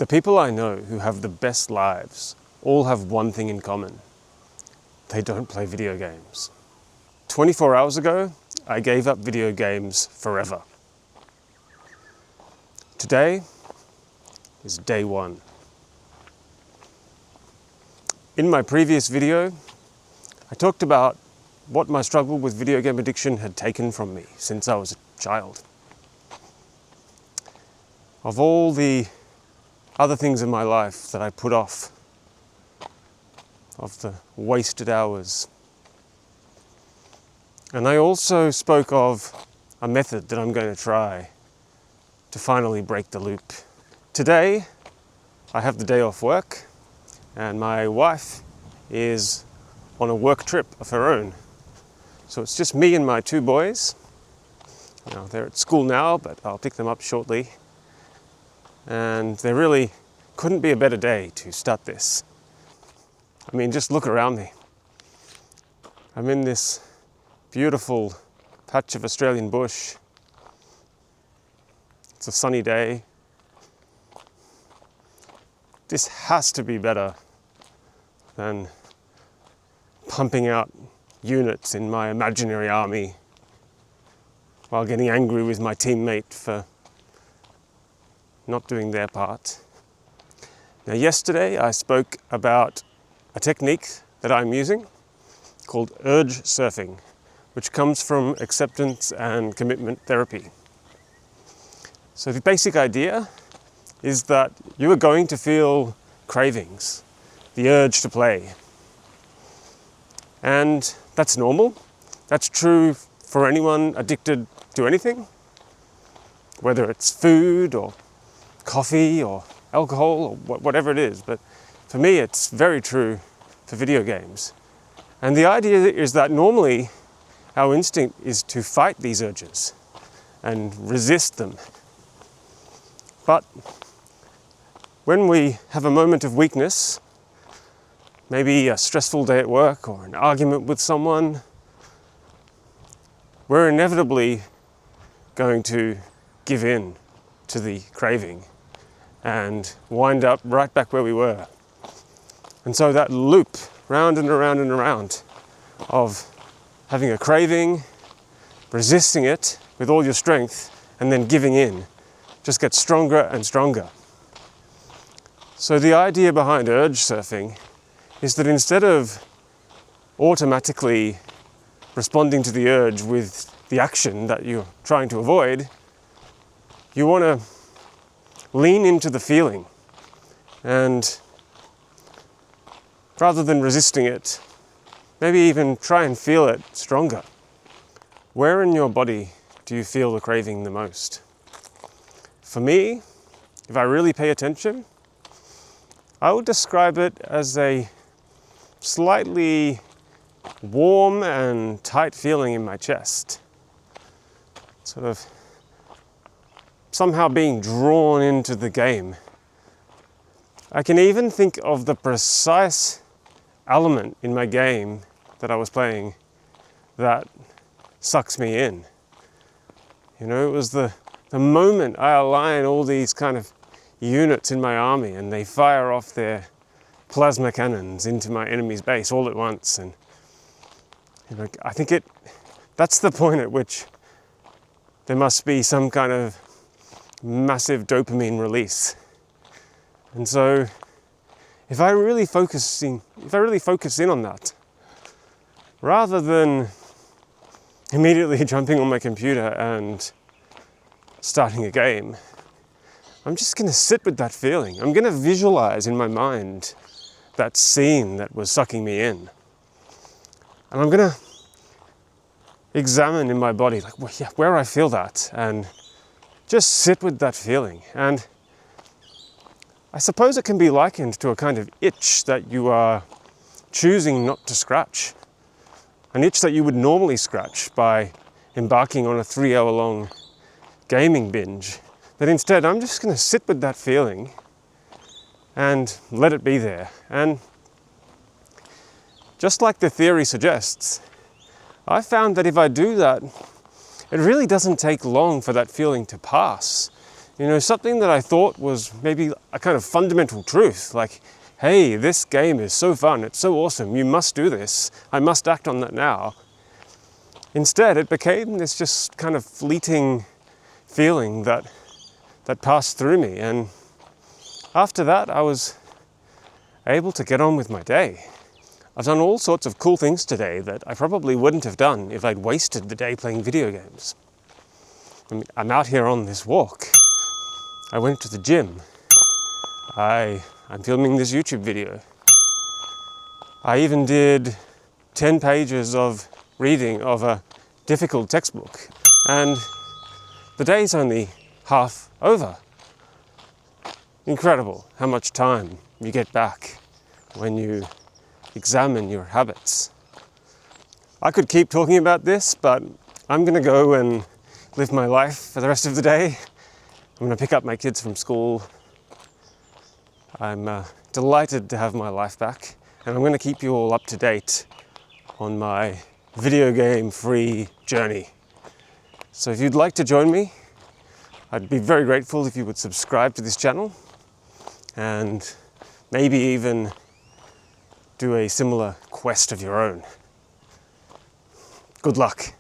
The people I know who have the best lives all have one thing in common. They don't play video games. 24 hours ago, I gave up video games forever. Today is day one. In my previous video, I talked about what my struggle with video game addiction had taken from me since I was a child. Of all the other things in my life that I put off, of the wasted hours. And I also spoke of a method that I'm going to try to finally break the loop. Today, I have the day off work, and my wife is on a work trip of her own. So it's just me and my two boys. Now, they're at school now, but I'll pick them up shortly. And there really couldn't be a better day to start this. I mean, just look around me. I'm in this beautiful patch of Australian bush. It's a sunny day. This has to be better than pumping out units in my imaginary army while getting angry with my teammate for not doing their part. Now, yesterday I spoke about a technique that I'm using called urge surfing, which comes from acceptance and commitment therapy. So the basic idea is that you are going to feel cravings, the urge to play. And that's normal. That's true for anyone addicted to anything, whether it's food or coffee or alcohol or whatever it is. But for me, it's very true for video games. And the idea is that normally our instinct is to fight these urges and resist them. But when we have a moment of weakness, maybe a stressful day at work or an argument with someone, we're inevitably going to give in to the craving and wind up right back where we were. And so that loop, round and around and around, of having a craving, resisting it with all your strength, and then giving in, just gets stronger and stronger. So the idea behind urge surfing is that instead of automatically responding to the urge with the action that you're trying to avoid, you want to lean into the feeling, and rather than resisting it, maybe even try and feel it stronger. Where in your body do you feel the craving the most? For me, if I really pay attention, I would describe it as a slightly warm and tight feeling in my chest. Sort of somehow being drawn into the game. I can even think of the precise element in my game that I was playing that sucks me in. You know, it was the moment I align all these kind of units in my army and they fire off their plasma cannons into my enemy's base all at once. And you know, I think that's the point at which there must be some kind of massive dopamine release. And so if I really focus in on that, rather than immediately jumping on my computer and starting a game, I'm just going to sit with that feeling. I'm going to visualize in my mind that scene that was sucking me in. And I'm going to examine in my body, like, where I feel that, and just sit with that feeling. And I suppose it can be likened to a kind of itch that you are choosing not to scratch. An itch that you would normally scratch by embarking on a 3-hour-long gaming binge. But instead, I'm just going to sit with that feeling and let it be there. And just like the theory suggests, I found that if I do that, it really doesn't take long for that feeling to pass. You know, something that I thought was maybe a kind of fundamental truth, like, hey, this game is so fun, it's so awesome, you must do this, I must act on that now. Instead, it became this just kind of fleeting feeling that passed through me, and after that I was able to get on with my day. I've done all sorts of cool things today that I probably wouldn't have done if I'd wasted the day playing video games. I mean, I'm out here on this walk. I went to the gym. I'm filming this YouTube video. I even did 10 pages of reading of a difficult textbook, and the day's only half over. Incredible how much time you get back when you examine your habits. I could keep talking about this, but I'm going to go and live my life for the rest of the day. I'm going to pick up my kids from school. I'm delighted to have my life back, and I'm going to keep you all up to date on my video game free journey. So if you'd like to join me, I'd be very grateful if you would subscribe to this channel and maybe even do a similar quest of your own. Good luck.